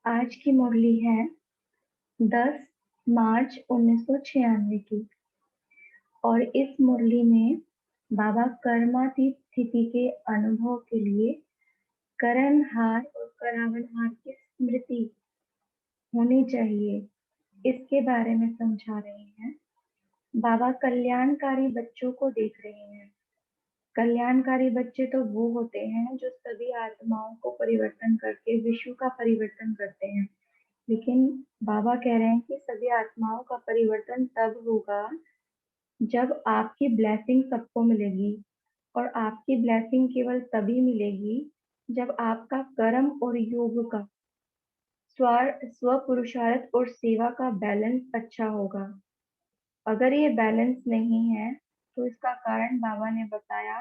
आज की मुरली है 10 मार्च 1996 की। और इस मुरली में बाबा कर्मातीत स्थिति के अनुभव के लिए करणहार और करावनहार की स्मृति होनी चाहिए, इसके बारे में समझा रहे हैं। बाबा कल्याणकारी बच्चों को देख रहे हैं। कल्याणकारी बच्चे तो वो होते हैं जो सभी आत्माओं को परिवर्तन करके विश्व का परिवर्तन करते हैं। लेकिन बाबा कह रहे हैं कि सभी आत्माओं का परिवर्तन तब होगा जब आपकी ब्लेसिंग सबको मिलेगी। और आपकी ब्लेसिंग केवल तभी मिलेगी जब आपका कर्म और योग का स्व पुरुषार्थ और सेवा का बैलेंस अच्छा होगा। अगर ये बैलेंस नहीं है तो इसका कारण बाबा ने बताया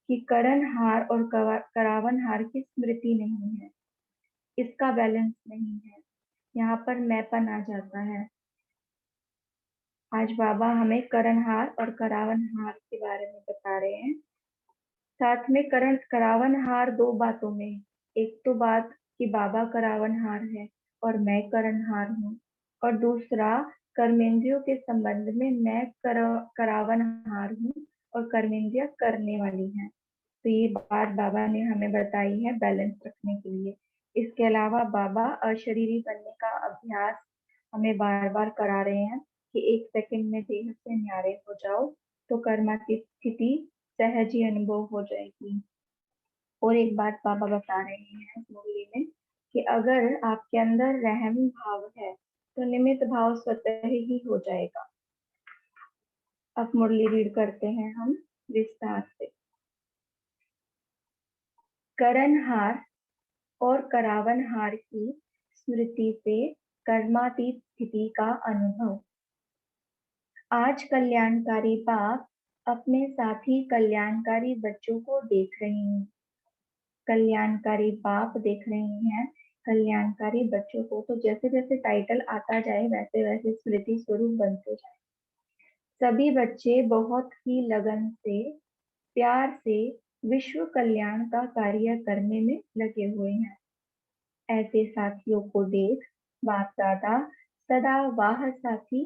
कि करणहार और करावनहार की स्मृति नहीं है, इसका बैलेंस नहीं है, यहाँ पर मैपन आ जाता है। आज बाबा हमें करणहार और करावनहार के बारे में बता रहे हैं। साथ में करावनहार दो बातों में, एक तो बात कि बाबा करावनहार है और मैं करणहार हूँ, और दूसरा कर्मेंद्रियों के संबंध में मैं करावनहार हूँ और कर्मेंद्रियां करने वाली हैं। तो ये बात बाबा ने हमें बताई है बैलेंस रखने के लिए। इसके अलावा बाबा अशरीरी बनने का अभ्यास हमें बार बार करा रहे हैं कि 1 सेकंड में देह से न्यारे हो जाओ तो कर्मा की स्थिति सहज ही अनुभव हो जाएगी। और एक बात बाबा बता रहे हैं इस मुरली में कि अगर आपके अंदर रहम भाव है तो निमित्त भाव स्वतः ही हो जाएगा। अब मुरली रीड करते हैं हम विस्तार से। करणहार और करावनहार की स्मृति से कर्मातीत स्थिति का अनुभव। आज कल्याणकारी बाप अपने साथी कल्याणकारी बच्चों को देख रहे हैं। कल्याणकारी बाप देख रहे हैं कल्याणकारी बच्चों को। तो जैसे जैसे टाइटल आता जाए वैसे वैसे स्मृति स्वरूप बनते जाए। सभी बच्चे बहुत ही लगन से, प्यार से विश्व कल्याण का कार्य करने में लगे हुए हैं। ऐसे साथियों को देख बाप दादा सदा वाह साथी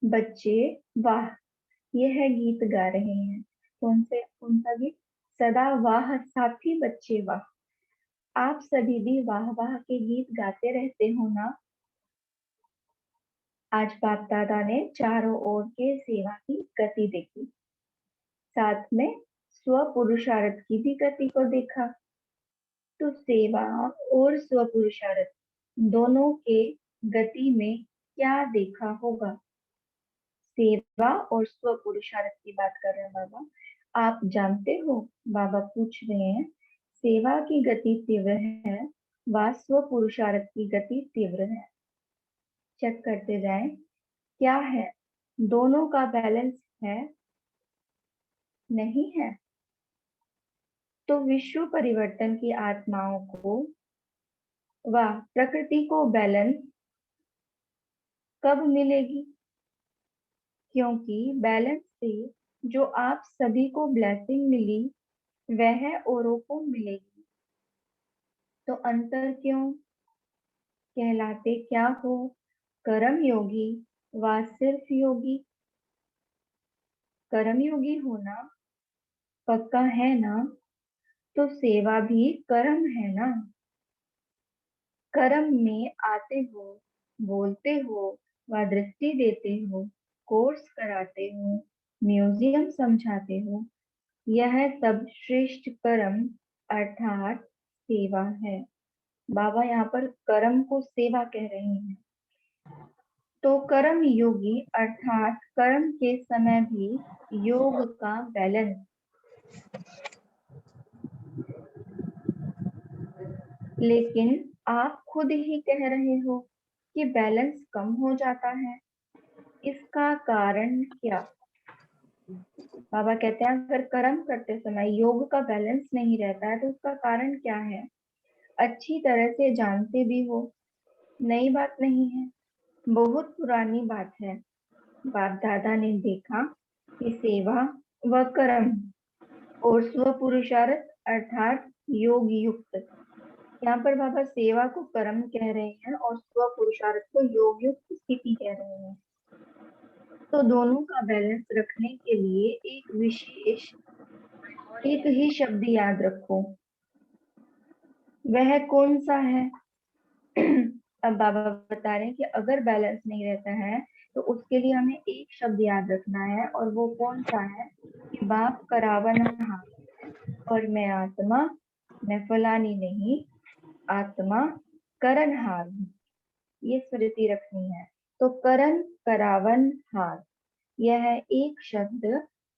बच्चे वाह यह गीत गा रहे हैं। कौन सा गीत? सदा वाह साथी बच्चे वाह। आप सभी भी वाह वाह के गीत गाते रहते हो ना। आज बाप दादा ने चारों ओर के सेवा की गति देखी, साथ में स्व पुरुषार्थ की भी गति को देखा। तो सेवा और स्व पुरुषार्थ दोनों के गति में क्या देखा होगा? सेवा और स्व पुरुषार्थ की बात कर रहे हैं बाबा। आप जानते हो, बाबा पूछ रहे हैं, सेवा की गति तीव्र है व स्व पुरुषार्थ की गति तीव्र है। चेक करते जाएं क्या है, दोनों का बैलेंस है? नहीं है। तो विश्व परिवर्तन की आत्माओं को व प्रकृति को बैलेंस कब मिलेगी? क्योंकि बैलेंस से जो आप सभी को ब्लेसिंग मिली वह औरों को मिलेगी। तो अंतर क्यों? कहलाते क्या हो? कर्म योगी व सिर्फ योगी। कर्म योगी होना पक्का है ना? तो सेवा भी कर्म है ना। कर्म में आते हो, बोलते हो व दृष्टि देते हो, कोर्स कराते हो, म्यूजियम समझाते हो, यह सब श्रेष्ठ कर्म अर्थात सेवा है। बाबा यहाँ पर कर्म को सेवा कह रहे हैं। तो कर्म योगी अर्थात कर्म के समय भी योग का बैलेंस। लेकिन आप खुद ही कह रहे हो कि बैलेंस कम हो जाता है, इसका कारण क्या? बाबा कहते हैं अगर कर्म करते समय योग का बैलेंस नहीं रहता है तो उसका कारण क्या है? अच्छी तरह से जानते भी हो, नई बात नहीं है, बहुत पुरानी बात है। बाप दादा ने देखा कि सेवा व कर्म और स्व पुरुषार्थ अर्थात योग युक्त यहाँ पर बाबा सेवा को कर्म कह रहे हैं और स्व पुरुषार्थ को योग युक्त स्थिति कह रहे हैं। तो दोनों का बैलेंस रखने के लिए एक विशेष एक ही शब्द याद रखो। वह कौन सा है? अब बाबा बता रहे हैं कि अगर बैलेंस नहीं रहता है तो उसके लिए हमें एक शब्द याद रखना है, और वो कौन सा है कि बाप करावन हार और मैं आत्मा, मैं फलानी नहीं, आत्मा करनहार हूँ। ये स्मृति रखनी है। तो करण करावन हार, यह एक शब्द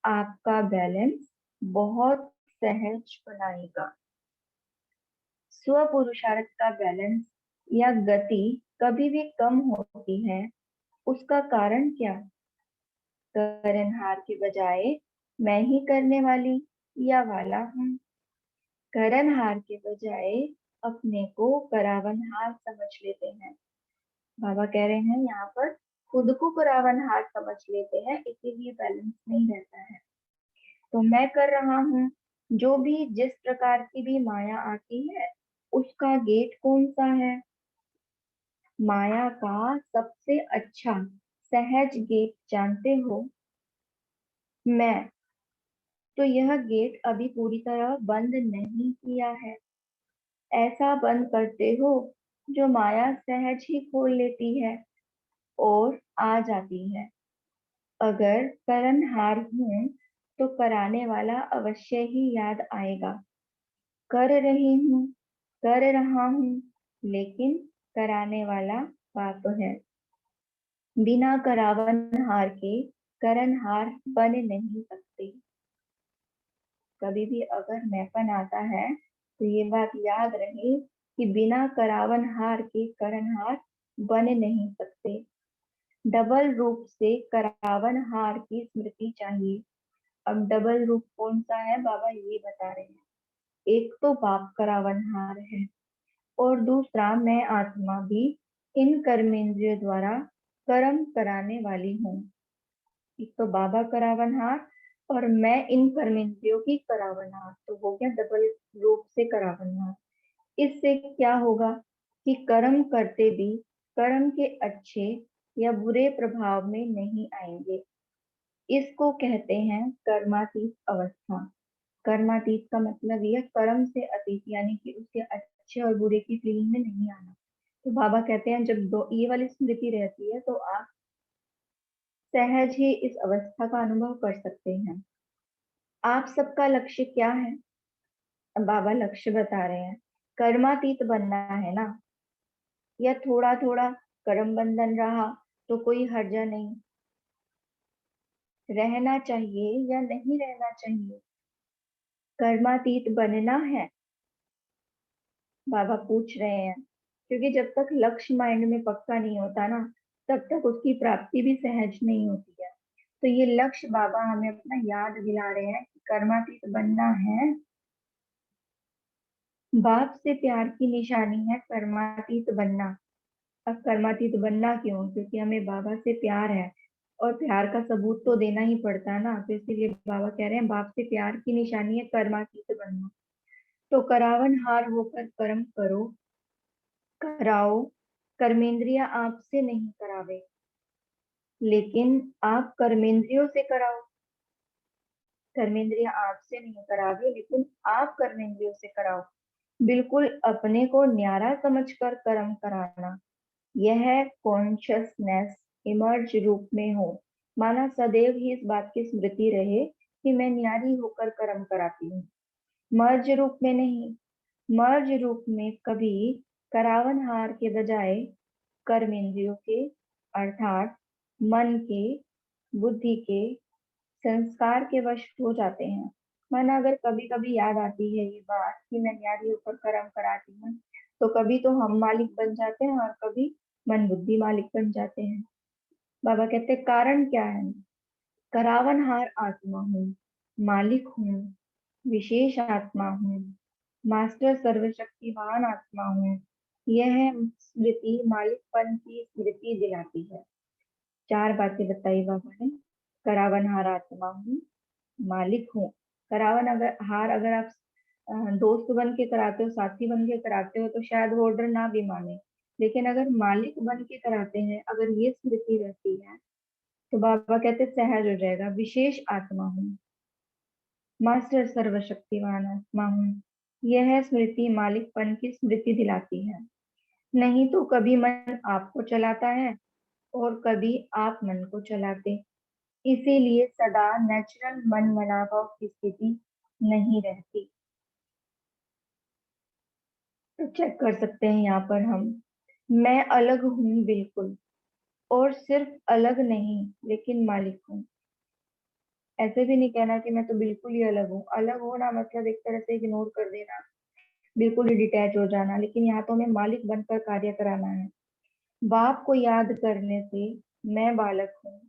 आपका बैलेंस बहुत सहज बनाएगा। स्व पुरुषार्थ का बैलेंस या गति कभी भी कम होती है, उसका कारण क्या? करणहार के बजाय मैं ही करने वाली या वाला हूँ। करणहार के बजाय अपने को करावनहार समझ लेते हैं। बाबा कह रहे हैं यहाँ पर खुद को करावनहार समझ लेते हैं, इसीलिए बैलेंस नहीं रहता है। तो मैं कर रहा हूँ, जो भी जिस प्रकार की भी माया आती है उसका गेट कौन सा है? माया का सबसे अच्छा सहज गेट जानते हो? मैं। तो यह गेट अभी पूरी तरह बंद नहीं किया है। ऐसा बंद करते हो जो माया सहज ही खोल लेती है और आ जाती है। अगर करनहार हूं तो कराने वाला अवश्य ही याद आएगा। कर रही हूँ, कर रहा हूँ, लेकिन कराने वाला बाप है। बिना करावनहार के करनहार बन नहीं सकते। कभी भी अगर मैपन आता है तो ये बात याद रहे कि बिना करावनहार के करनहार बन नहीं सकते। डबल रूप से करावनहार की स्मृति चाहिए। अब डबल रूप कौन सा है बाबा ये बता रहे हैं। एक तो बाप करावनहार है और दूसरा मैं आत्मा भी इन कर्मेंद्रियों द्वारा कर्म कराने वाली हूँ। एक तो बाबा करावनहार और मैं इन कर्मेंद्रियों की करावनहार, तो हो गया डबल रूप से करावनहार। इससे क्या होगा कि कर्म करते भी कर्म के अच्छे या बुरे प्रभाव में नहीं आएंगे। इसको कहते हैं कर्मातीत अवस्था। कर्मातीत का मतलब यह कर्म से अतीत, यानी कि उसके अच्छे और बुरे की फीलिंग में नहीं आना। तो बाबा कहते हैं जब दो ये वाली स्मृति रहती है तो आप सहज ही इस अवस्था का अनुभव कर सकते हैं। आप सबका लक्ष्य क्या है? अब बाबा लक्ष्य बता रहे हैं। कर्मातीत बनना है ना, या थोड़ा थोड़ा कर्म बंधन रहा तो कोई हर्जा नहीं? रहना चाहिए या नहीं रहना चाहिए? कर्मातीत बनना है, बाबा पूछ रहे हैं। क्योंकि जब तक लक्ष्य माइंड में पक्का नहीं होता ना, तब तक उसकी प्राप्ति भी सहज नहीं होती है। तो ये लक्ष्य बाबा हमें अपना याद दिला रहे हैं कि कर्मातीत बनना है। बाप से प्यार की निशानी है कर्मातीत बनना। अब कर्मातीत बनना क्यों? क्योंकि हमें बाबा से प्यार है और प्यार का सबूत तो देना ही पड़ता है ना, तो इसीलिए बाबा कह रहे हैं बाप से प्यार की निशानी है कर्मातीत बनना। तो करावन हार होकर कर्म करो, कराओ। कर्मेंद्रिया आपसे नहीं करावे, लेकिन आप कर्मेंद्रियों से कराओ। कर्मेंद्रिया आपसे नहीं करावे, लेकिन आप कर्मेंद्रियों से कराओ। बिल्कुल अपने को न्यारा समझकर कर्म कराना, यह कॉन्शियसनेस इमर्ज रूप में हो। माना सदैव ही इस बात की स्मृति रहे कि मैं न्यारी होकर कर्म कराती हूँ, मर्ज रूप में नहीं। मर्ज रूप में कभी करावनहार के बजाय कर्मेंद्रियों के, अर्थात मन के, बुद्धि के, संस्कार के वश हो जाते हैं। मन अगर कभी कभी याद आती है ये बात कि मैं न्यारी होकर कर्म कराती हूँ, तो कभी तो हम मालिक बन जाते हैं और कभी मन बुद्धि मालिक बन जाते हैं। बाबा कहते हैं कारण क्या है? करावनहार आत्मा हूँ, मालिक हूँ, विशेष आत्मा हूँ, मास्टर सर्वशक्तिमान आत्मा हूँ। यह स्मृति मालिकपन की स्मृति दिलाती है। चार बातें बताई बाबा ने। करावनहार आत्मा हूँ, मालिक हूँ। करावन अगर हार अगर आप दोस्त बन के कराते हो, साथी बन के कराते हो, तो शायद वो ऑर्डर ना भी माने। लेकिन अगर मालिक बन के कराते हैं, अगर ये स्मृति रहती है, तो बाबा कहते सहज हो जाएगा। विशेष आत्मा हूँ, मास्टर सर्वशक्तिवान आत्मा हूँ। यह स्मृति मालिकपन की स्मृति दिलाती है। नहीं तो कभी मन आपको चलाता है और कभी आप मन को चलाते। इसीलिए सदा नेचुरल मन मनाभाव की स्थिति नहीं रहती। तो चेक कर सकते हैं यहाँ पर हम, मैं अलग हूँ बिल्कुल, और सिर्फ अलग नहीं लेकिन मालिक हूँ। ऐसे भी नहीं कहना कि मैं तो बिल्कुल ही अलग हूँ। अलग होना मतलब एक तरह से इग्नोर कर देना, बिल्कुल ही डिटैच हो जाना। लेकिन यहाँ तो हमें मालिक बनकर कार्य कराना है। बाप को याद करने से मैं बालक हूँ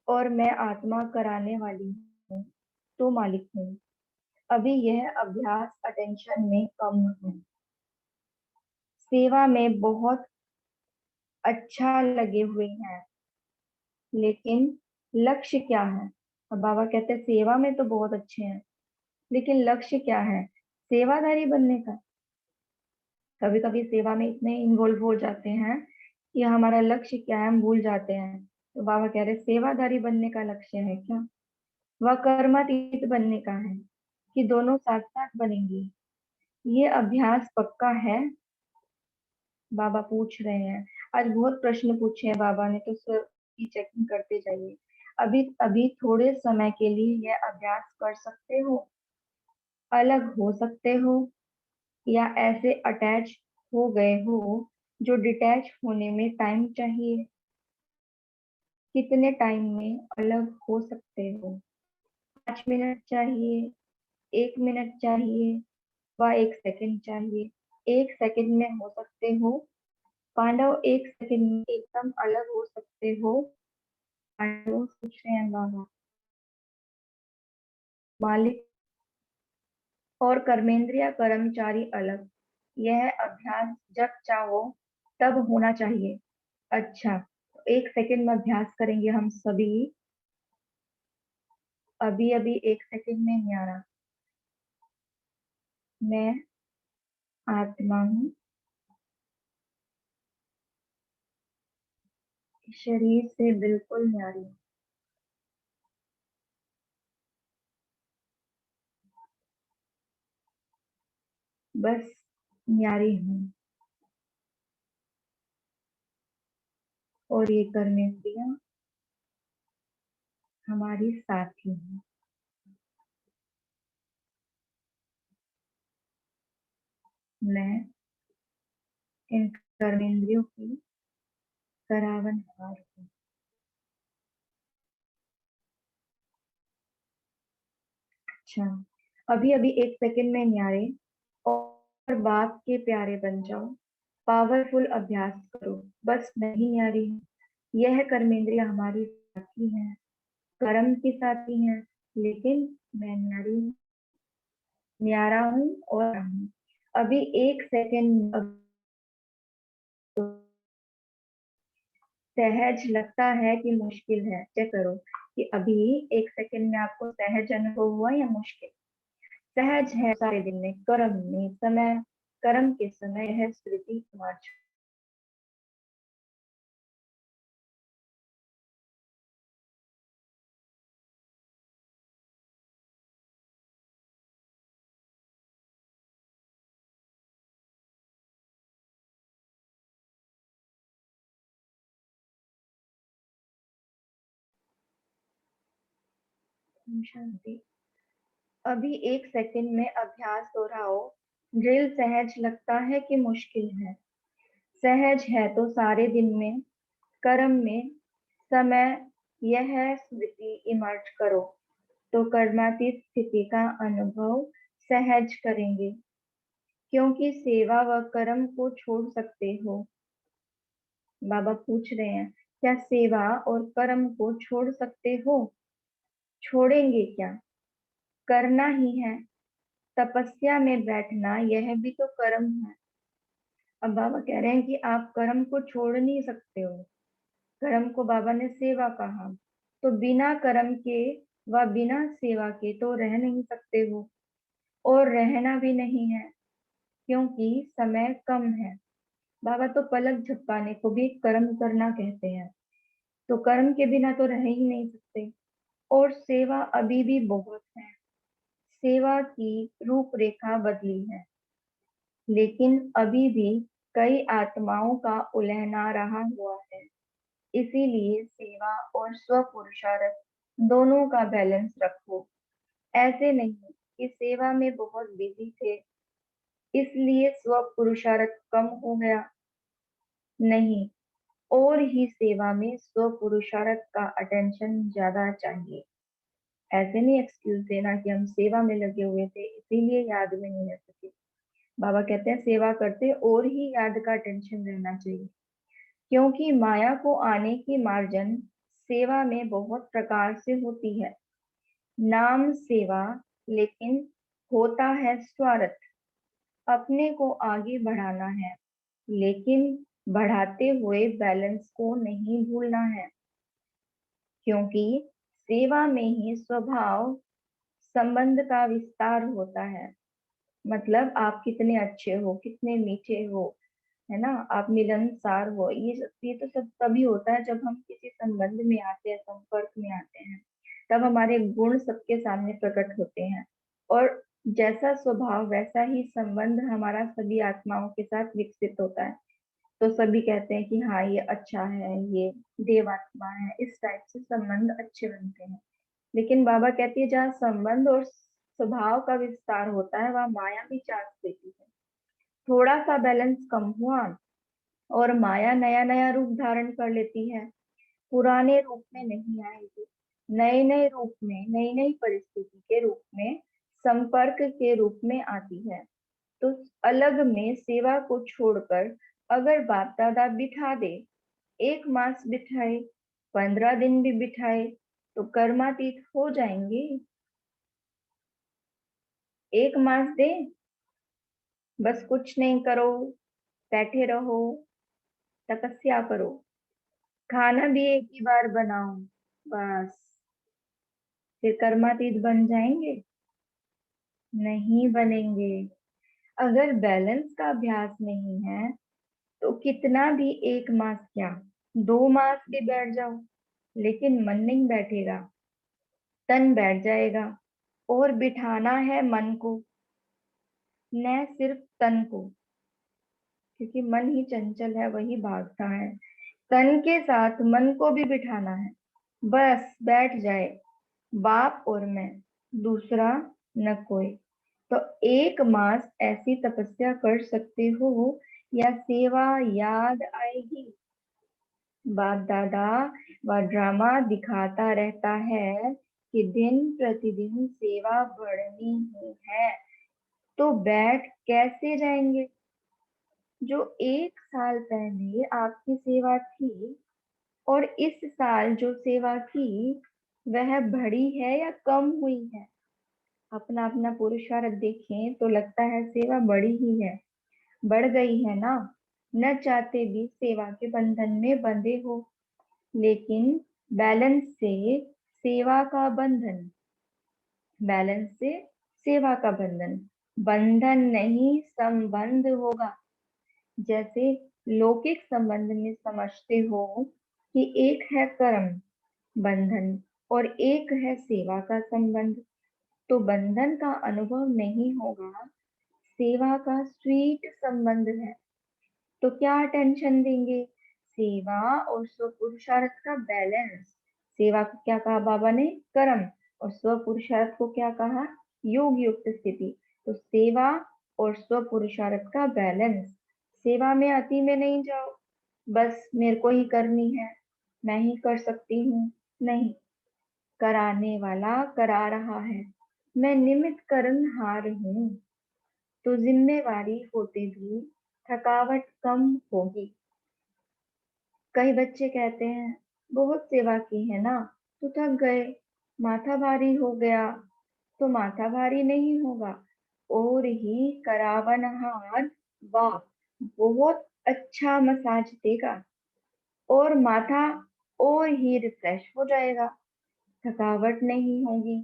और मैं आत्मा कराने वाली हूँ, तो मालिक हूँ। अभी यह अभ्यास अटेंशन में कम है, सेवा में बहुत अच्छा लगे हुए हैं, लेकिन लक्ष्य क्या है? अब बाबा कहते हैं सेवा में तो बहुत अच्छे हैं, लेकिन लक्ष्य क्या है? सेवादारी बनने का। कभी कभी सेवा में इतने इन्वॉल्व हो जाते हैं कि हमारा लक्ष्य क्या है हम भूल जाते हैं। तो बाबा कह रहे सेवादारी बनने का लक्ष्य है क्या? वह कर्मातीत बनने का है कि दोनों साथ साथ बनेंगे? ये अभ्यास पक्का है? बाबा पूछ रहे हैं। आज बहुत प्रश्न पूछे हैं बाबा ने, तो की चेकिंग करते जाइए। अभी अभी थोड़े समय के लिए यह अभ्यास कर सकते हो, अलग हो सकते हो, या ऐसे अटैच हो गए हो जो डिटैच होने में टाइम चाहिए। कितने टाइम में अलग हो सकते हो? 5 मिनट चाहिए, 1 मिनट चाहिए, व 1 सेकंड चाहिए? 1 सेकंड में हो सकते हो पांडव, 1 सेकंड में एकदम अलग हो सकते हो? पांडव पूछ रहे हैं बाबा। मालिक और कर्मेंद्रिय कर्मचारी अलग, यह अभ्यास जब चाहो तब होना चाहिए। अच्छा, तो 1 सेकंड में अभ्यास करेंगे हम सभी। अभी अभी 1 सेकंड में नहीं आ रहा। मैं आत्मा हूँ, शरीर से बिल्कुल न्यारी हूँ। बस न्यारी हूँ, और ये कर्मेंद्रियां हमारी साथी हैं। मैं इन कर्मेंद्रियों की करावनहार हूँ। अच्छा, अभी अभी 1 सेकंड में न्यारे और बाप के प्यारे बन जाओ। पावरफुल अभ्यास करो। बस नहीं न्यारी हूँ, यह कर्मेंद्रिय हमारी साथी है, कर्म की साथी है, लेकिन मैं न्यारी हूँ, न्यारा हूँ और हूँ। अभी 1 सेकंड सहज लगता है कि मुश्किल है? चेक करो कि अभी 1 सेकंड में आपको सहज अनुभव हुआ या मुश्किल? सहज है सारे दिन में, कर्म में समय, कर्म के समय है स्मृति मार्च। शांति। अभी 1 सेकंड में अभ्यास दोहराओ। ड्रिल सहज लगता है कि मुश्किल है? सहज है तो सारे दिन में, कर्म में समय यह स्मृति इमर्ज करो, तो कर्मातीत स्थिति का अनुभव सहज करेंगे। क्योंकि सेवा व कर्म को छोड़ सकते हो? बाबा पूछ रहे हैं, क्या सेवा और कर्म को छोड़ सकते हो? छोड़ेंगे क्या? करना ही है। तपस्या में बैठना यह भी तो कर्म है। अब बाबा कह रहे हैं कि आप कर्म को छोड़ नहीं सकते हो। कर्म को बाबा ने सेवा कहा, तो बिना कर्म के व बिना सेवा के तो रह नहीं सकते हो। और रहना भी नहीं है, क्योंकि समय कम है। बाबा तो पलक झपकाने को भी कर्म करना कहते हैं, तो कर्म के बिना तो रह ही नहीं सकते। और सेवा अभी भी बहुत है। सेवा की रूपरेखा बदली है, लेकिन अभी भी कई आत्माओं का उलहना रहा हुआ है। इसीलिए सेवा और स्व पुरुषार्थ दोनों का बैलेंस रखो। ऐसे नहीं कि सेवा में बहुत बिजी थे इसलिए स्व पुरुषार्थ कम हो गया। नहीं, और ही सेवा में स्व पुरुषार्थ का अटेंशन ज्यादा चाहिए। ऐसे नहीं एक्सक्यूज देना कि हम सेवा में लगे हुए थे इसीलिए याद में नहीं रह सके। बाबा कहते हैं सेवा करते और ही याद का टेंशन रहना चाहिए, क्योंकि माया को आने की मार्जन सेवा में बहुत प्रकार से होती है। नाम सेवा, लेकिन होता है स्वार्थ। अपने को आगे बढ़ाना है, लेकिन बढ़ाते हुए बैलेंस को नहीं भूलना है, क्योंकि सेवा में ही स्वभाव संबंध का विस्तार होता है। मतलब आप कितने अच्छे हो, कितने मीठे हो, है ना, आप मिलनसार हो, ये तो सब तभी होता है जब हम किसी संबंध में आते हैं, संपर्क में आते हैं। तब हमारे गुण सबके सामने प्रकट होते हैं। और जैसा स्वभाव वैसा ही संबंध हमारा सभी आत्माओं के साथ विकसित होता है। तो सभी कहते हैं कि हाँ ये अच्छा है, ये देवात्मा है, इस टाइप से संबंध अच्छे बनते हैं। लेकिन बाबा कहती है जहाँ संबंध और स्वभाव का विस्तार होता है वहाँ माया भी चांस देती है। थोड़ा सा बैलेंस कम हुआ और माया नया नया रूप धारण कर लेती है। पुराने रूप में नहीं आएगी, नए नए रूप में, नई नई परिस्थिति के रूप में, संपर्क के रूप में आती है। तो अलग में सेवा को छोड़कर अगर बाप दादा बिठा दे, 1 मास बिठाए, 15 दिन भी बिठाए, तो कर्मातीत हो जाएंगे। 1 मास दे, बस कुछ नहीं करो, बैठे रहो, तपस्या करो, खाना भी एक ही बार बनाओ, बस फिर कर्मातीत बन जाएंगे? नहीं बनेंगे। अगर बैलेंस का अभ्यास नहीं है तो कितना भी 1 मास क्या, 2 मास भी बैठ जाओ, लेकिन मन नहीं बैठेगा, तन बैठ जाएगा। और बिठाना है मन को, न सिर्फ तन को, क्योंकि मन ही चंचल है, वही भागता है। तन के साथ मन को भी बिठाना है, बस बैठ जाए, बाप और मैं, दूसरा न कोई। तो 1 मास ऐसी तपस्या कर सकते हो या सेवा याद आएगी। बाप दादा वह ड्रामा दिखाता रहता है कि दिन प्रतिदिन सेवा बढ़नी ही है, तो बैठ कैसे जाएंगे। जो 1 साल पहले आपकी सेवा थी और इस साल जो सेवा की वह बढ़ी है या कम हुई है। अपना अपना पुरुषार्थ देखें तो लगता है सेवा बढ़ी ही है, बढ़ गई है ना। न चाहते भी सेवा के बंधन में बंधे हो, लेकिन बैलेंस से सेवा का बंधन, बैलेंस से सेवा का बंधन, बंधन नहीं संबंध होगा। जैसे लौकिक संबंध में समझते हो कि एक है कर्म बंधन और एक है सेवा का संबंध, तो बंधन का अनुभव नहीं होगा, सेवा का स्वीट संबंध है। तो क्या टेंशन देंगे, सेवा और स्व पुरुषार्थ का बैलेंस। सेवा को क्या कहा बाबा ने, कर्म, और स्व पुरुषार्थ को क्या कहा, योग युक्त स्थिति। तो सेवा और स्व पुरुषार्थ का बैलेंस। सेवा में अति में नहीं जाओ, बस मेरे को ही करनी है, मैं ही कर सकती हूँ, नहीं, कराने वाला करा रहा है, मैं निमित्त कर्महार हूँ। तो जिम्मेवारी होते भी थकावट कम होगी। कई बच्चे कहते हैं बहुत सेवा की है ना, तो थक गए, माथा भारी हो गया। तो माथा भारी नहीं होगा, और ही करावनहार वाह बहुत अच्छा मसाज देगा, और माथा और ही रिफ्रेश हो जाएगा, थकावट नहीं होगी,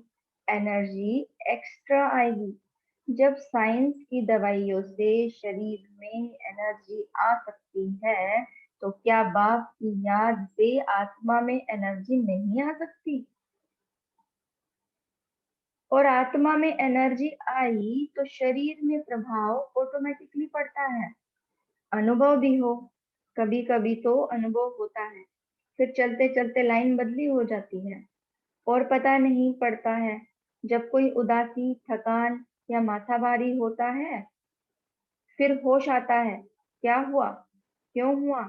एनर्जी एक्स्ट्रा आएगी। जब साइंस की दवाइयों से शरीर में एनर्जी आ सकती है, तो क्या बाप की याद से आत्मा में एनर्जी नहीं आ सकती? और आत्मा में एनर्जी आई तो शरीर में प्रभाव ऑटोमेटिकली पड़ता है। अनुभव भी हो, कभी कभी तो अनुभव होता है, फिर चलते चलते लाइन बदली हो जाती है और पता नहीं पड़ता है। जब कोई उदासी, थकान या माथा भारी होता है, फिर होश आता है, क्या हुआ, क्यों हुआ।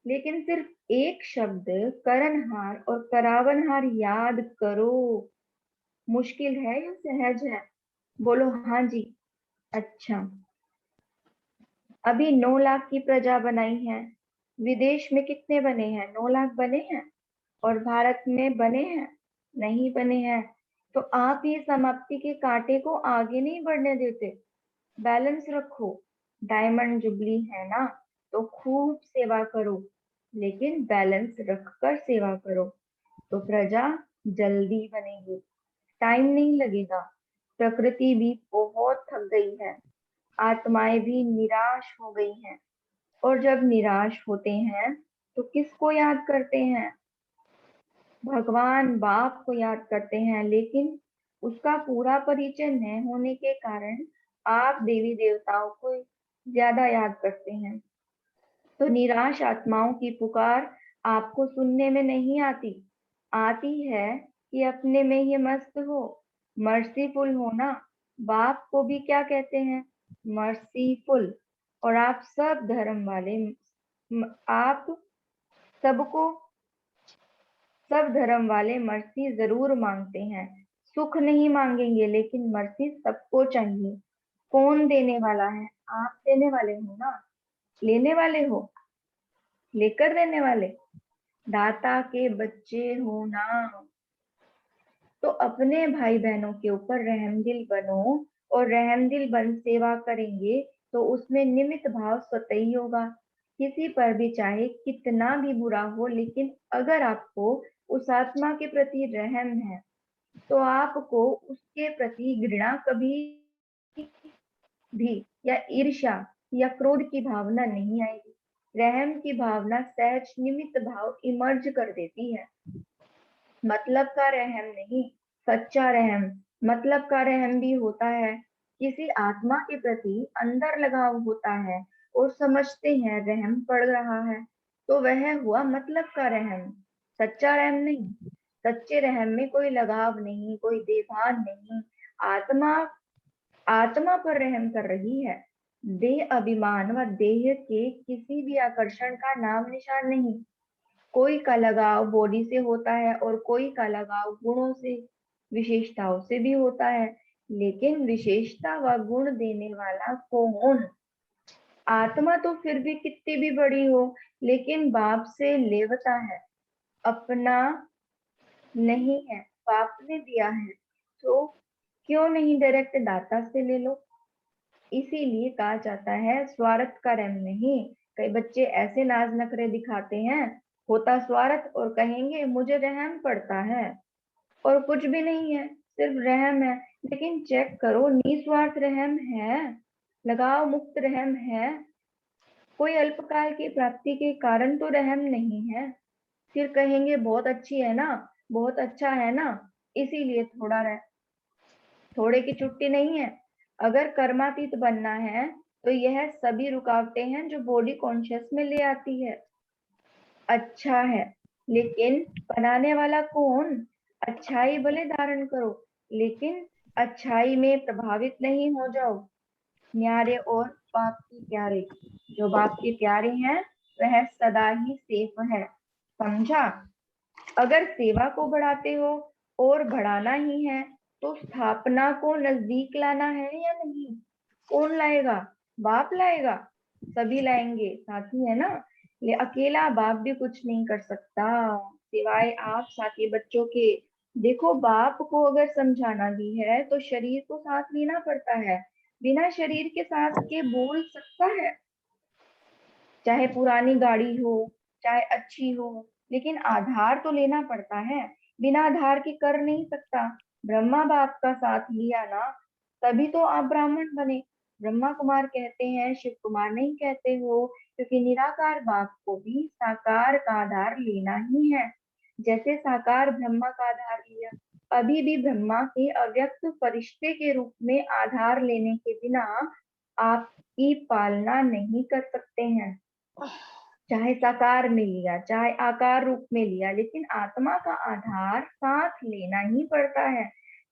लेकिन सिर्फ एक शब्द करणहार और करावनहार याद करो, मुश्किल है या सहज है? बोलो हाँ जी। अच्छा, अभी 9 लाख की प्रजा बनाई है। विदेश में कितने बने हैं? 9 लाख बने हैं। और भारत में बने हैं? नहीं बने हैं। तो आप ये समाप्ति के कांटे को आगे नहीं बढ़ने देते। बैलेंस रखो। डायमंड जुबली है ना, तो खूब सेवा करो, लेकिन बैलेंस रखकर सेवा करो, तो प्रजा जल्दी बनेगी, टाइम नहीं लगेगा। प्रकृति भी बहुत थक गई है, आत्माएं भी निराश हो गई हैं। और जब निराश होते हैं तो किसको याद करते हैं? भगवान बाप को याद करते हैं, लेकिन उसका पूरा परिचय न होने के कारण आप देवी देवताओं को ज्यादा याद करते हैं। तो निराश आत्माओं की पुकार आपको सुनने में नहीं आती। आती है कि अपने में ही मस्त हो, मर्सीफुल हो ना। बाप को भी क्या कहते हैं? मर्सीफुल। और आप सब धर्म वाले, आप सबको, सब धर्म वाले मर्सी जरूर मांगते हैं। सुख नहीं मांगेंगे, लेकिन मर्सी सबको चाहिए। कौन देने वाला है? आप देने वाले हो ना, लेने वाले हो, लेकर देने वाले, दाता के बच्चे हो ना। तो अपने भाई बहनों के ऊपर रहमदिल बनो, और रहमदिल बन सेवा करेंगे तो उसमें निमित्त भाव स्वतः ही होगा। किसी पर भी चाहे कितना भी बुरा हो, लेकिन अगर आपको उस आत्मा के प्रति रहम है, तो आपको उसके प्रति घृणा कभी भी, या ईर्ष्या या क्रोध की भावना नहीं आएगी। रहम की भावना सहज निमित्त भाव इमर्ज कर देती है। मतलब का रहम नहीं, सच्चा रहम। मतलब का रहम भी होता है, किसी आत्मा के प्रति अंदर लगाव होता है और समझते हैं रहम पड़ रहा है, तो वह हुआ मतलब का रहम, सच्चा रहम नहीं। सच्चे रहम में कोई लगाव नहीं, कोई देभान नहीं। आत्मा आत्मा पर रहम कर रही है। देह अभिमान व देह के किसी भी आकर्षण का नाम निशान नहीं। कोई का लगाव बॉडी से होता है और कोई का लगाव गुणों से, विशेषताओं से भी होता है। लेकिन विशेषता व गुण देने वाला कौन? आत्मा तो फिर भी कितनी भी बड़ी हो, लेकिन बाप से लेवता है, अपना नहीं है, बाप ने दिया है। तो क्यों नहीं डायरेक्ट दाता से ले लो? इसीलिए कहा जाता है स्वार्थ का रहम नहीं। कई बच्चे ऐसे नाज नखरे दिखाते हैं, होता स्वार्थ, और कहेंगे मुझे रहम पड़ता है, और कुछ भी नहीं है, सिर्फ रहम है। लेकिन चेक करो, निस्वार्थ रहम है, लगाव मुक्त रहम है, कोई अल्पकाल की प्राप्ति के कारण तो रहम नहीं है। फिर कहेंगे बहुत अच्छी है ना, बहुत अच्छा है ना, इसीलिए थोड़े की छुट्टी नहीं है। अगर कर्मातीत बनना है, तो यह सभी रुकावटें हैं जो बॉडी कॉन्शियस में ले आती है। अच्छा है, लेकिन बनाने वाला कौन? अच्छाई भले धारण करो, लेकिन अच्छाई में प्रभावित नहीं हो जाओ। न्यारे और बाप के प्यारे, जो बाप के प्यारे हैं वह सदा ही सेफ है, समझा? अगर सेवा को बढ़ाते हो और बढ़ाना ही है, तो स्थापना को नजदीक लाना है या नहीं? कौन लाएगा? बाप लाएगा। सभी लाएंगे, साथी है ना। ले अकेला बाप भी कुछ नहीं कर सकता, सिवाय आप साथी बच्चों के। देखो, बाप को अगर समझाना भी है तो शरीर को साथ लेना पड़ता है। बिना शरीर के साथ के बोल सकता है? चाहे पुरानी गाड़ी हो, चाहे अच्छी हो, लेकिन आधार तो लेना पड़ता है। बिना आधार के कर नहीं सकता। ब्रह्मा बाप का साथ लिया ना, तभी तो आप ब्राह्मण बने। ब्रह्मा कुमार कहते हैं, शिव कुमार नहीं कहते हो, क्योंकि निराकार बाप को भी साकार का आधार लेना ही है। जैसे साकार ब्रह्मा का आधार लिया, अभी भी ब्रह्मा के अव्यक्त फरिश्ते के रूप में आधार लेने के बिना आपकी पालना नहीं कर सकते हैं। चाहे साकार में लिया, चाहे आकार रूप में लिया, लेकिन आत्मा का आधार साथ लेना ही पड़ता है।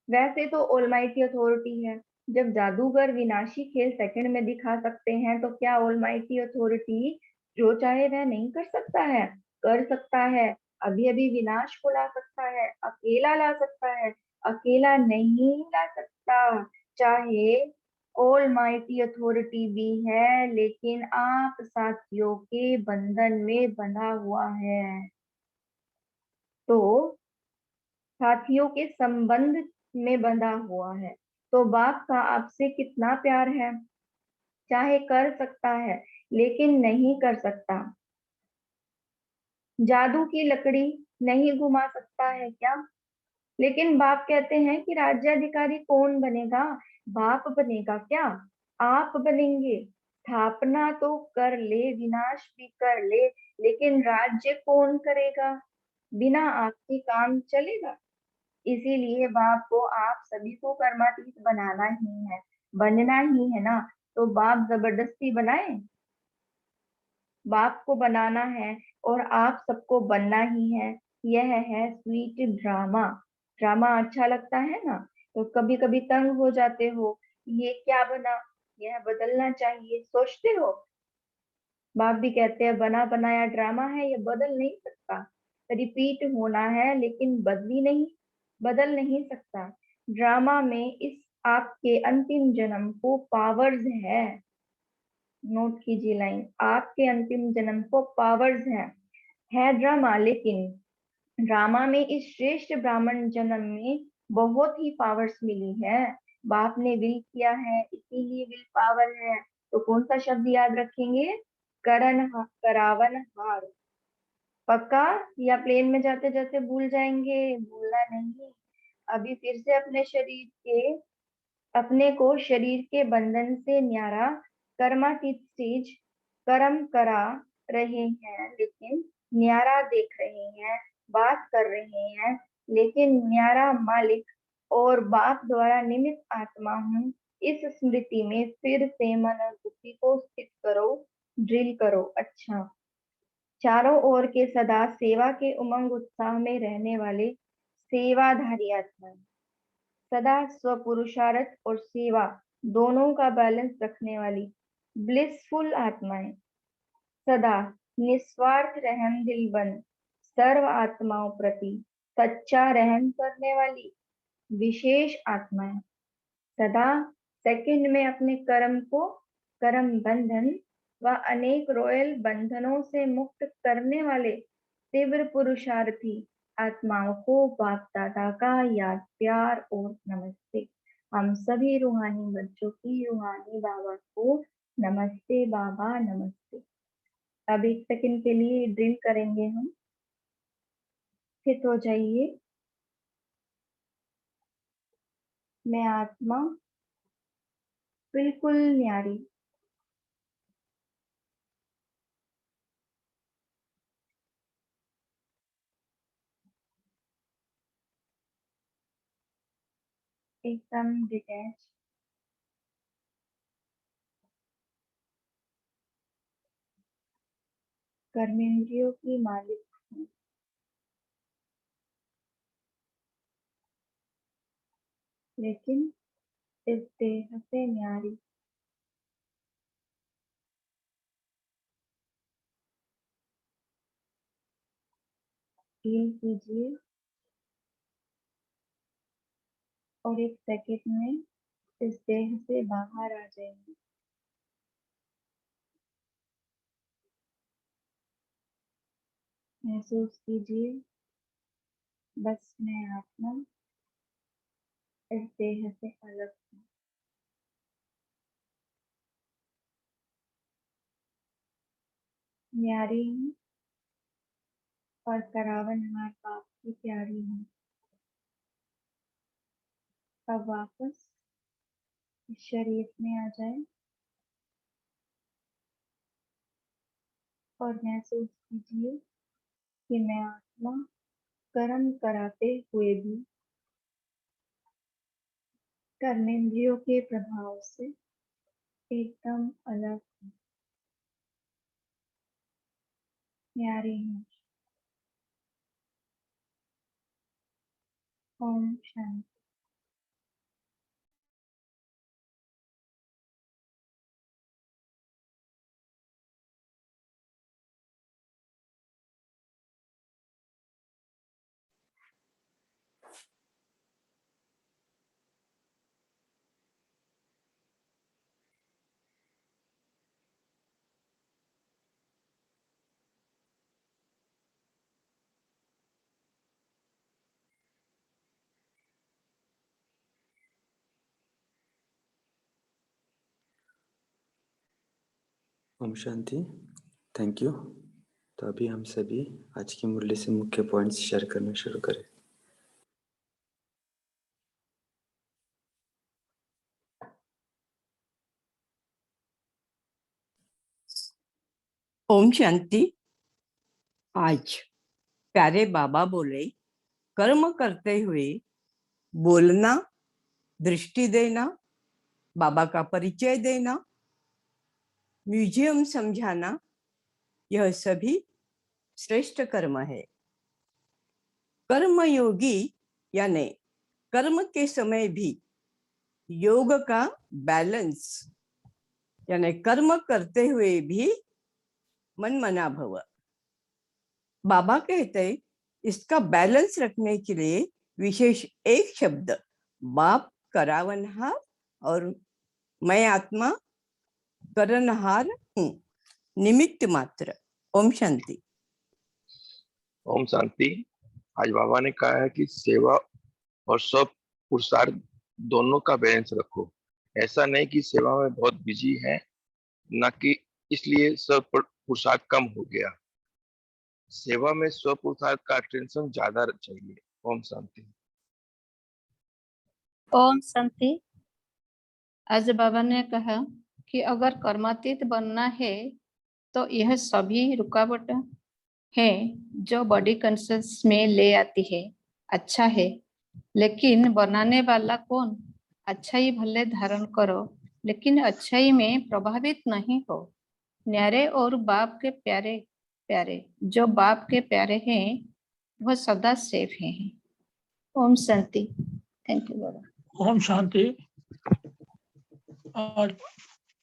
वैसे तो ऑलमाइटी अथॉरिटी है। जब जादूगर विनाशी खेल सेकंड में दिखा सकते हैं, तो क्या ऑलमाइटी अथॉरिटी जो चाहे वह नहीं कर सकता है? कर सकता है। अभी अभी विनाश को ला सकता है, अकेला ला सकता है। अकेला नहीं ला सकता। चाहे ऑल माइटी अथॉरिटी भी है, लेकिन आप साथियों के बंधन में बंधा हुआ है। तो साथियों के संबंध में बंधा हुआ है। तो बाप का आपसे कितना प्यार है? चाहे कर सकता है, लेकिन नहीं कर सकता। जादू की लकड़ी नहीं घुमा सकता है क्या? लेकिन बाप कहते हैं कि राज्याधिकारी कौन बनेगा? बाप बनेगा क्या? आप बनेंगे। स्थापना तो कर ले, विनाश भी कर ले, लेकिन राज्य कौन करेगा? बिना आपके काम चलेगा? इसीलिए बाप को आप सभी को कर्मातीत बनाना ही है, बनना ही है ना। तो बाप जबरदस्ती बनाए? बाप को बनाना है और आप सबको बनना ही है। यह है स्वीट ड्रामा। ड्रामा अच्छा लगता है ना? तो कभी कभी तंग हो जाते हो, ये क्या बना, यह बदलना चाहिए, सोचते हो। बाप भी कहते हैं बना बनाया ड्रामा है, ये बदल नहीं सकता। रिपीट होना है, लेकिन बदल नहीं सकता। ड्रामा में इस आपके अंतिम जन्म को पावर्स है। नोट कीजिए लाइन, आपके अंतिम जन्म को पावर्स है ड्रामा, लेकिन ड्रामा में इस श्रेष्ठ ब्राह्मण जन्म में बहुत ही पावर्स मिली है। बाप ने विल किया है, इसीलिए विल पावर है। तो कौन सा शब्द याद रखेंगे? करावन हार। पक्का? या प्लेन में जाते जाते भूल जाएंगे? भूलना नहीं। अभी फिर से अपने को शरीर के बंधन से न्यारा कर्मातीत स्टेज कर्म करा रहे हैं, लेकिन न्यारा देख रहे हैं, बात कर रहे हैं, लेकिन न्यारा मालिक और बाप द्वारा निमित्त आत्मा हूँ। इस स्मृति में फिर से मन और बुद्धि को स्थित करो, ड्रिल करो। अच्छा, चारों ओर के सदा सेवा के उमंग उत्साह में रहने वाले सेवाधारी आत्मा, सदा स्वपुरुषार्थ और सेवा दोनों का बैलेंस रखने वाली ब्लिसफुल आत्माएं, सदा निस्वार्थ रहम दिल बन सर्व आत्माओं प्रति सच्चा रहम करने वाली विशेष आत्माएं, सदा सेकंड में अपने कर्म बंधन व अनेक रॉयल बंधनों से मुक्त करने वाले तीव्र पुरुषार्थी आत्माओं को बाप दादा का याद, प्यार और नमस्ते। हम सभी रूहानी बच्चों की रूहानी बाबा को नमस्ते बाबा, नमस्ते। अब एक सेकंड के लिए ड्रिल करेंगे हम। स्थित हो जाइए। मैं आत्मा बिल्कुल न्यारी, एकदम डिटैच, कर्मेंद्रियों की मालिक हूँ, लेकिन इस देह से न्यारी। फील कीजिए और एक सेकंड में इस देह से बाहर आ जाएंगे। महसूस कीजिए, बस मैं आत्मा इस देह से अलग हूँ। न्यारी हूँ और करावन हार बाप की प्यारी हूँ। अब वापस इस शरीर में आ जाए और महसूस कीजिए कि मैं आत्मा कर्म कराते हुए भी कर्मेंद्रियों के प्रभाव से एकदम अलग हूँ, न्यारी हूँ। ओम शांति। ओम शांति। Thank you. तो अभी हम सभी आज की मुरली से मुख्य पॉइंट्स शेयर करना शुरू करें। ओम शांति। आज प्यारे बाबा बोले, कर्म करते हुए बोलना, दृष्टि देना, बाबा का परिचय देना, म्यूजियम समझाना, यह सभी श्रेष्ठ कर्म है। कर्म योगी यानी कर्म के समय भी योग का बैलेंस, यानी कर्म करते हुए भी मन मना भव। बाबा कहते इसका बैलेंस रखने के लिए विशेष एक शब्द बाप करावनहार और मैं आत्मा करनहार हूँ, निमित्त मात्र। ओम शांति। ओम शांति। आज बाबा ने कहा है कि सेवा और स्व पुरुषार्थ दोनों का बैलेंस रखो। ऐसा नहीं कि सेवा में बहुत बिजी है, न कि इसलिए स्व पुरुषार्थ कम हो गया। सेवा में स्व पुरुषार्थ का अटेंशन ज्यादा चाहिए। ओम शांति। ओम शांति। आज बाबा ने कहा कि अगर कर्मातीत बनना है तो यह सभी रुकावट है जो बॉडी कॉन्शियस में ले आती है। अच्छा है, लेकिन बनाने वाला कौन? अच्छाई भले धारण करो, लेकिन अच्छाई में प्रभावित नहीं हो। न्यारे और बाप के प्यारे प्यारे, जो बाप के प्यारे हैं वह सदा सेफ हैं। ओम शांति। थैंक यू बाबा। ओम शांति। और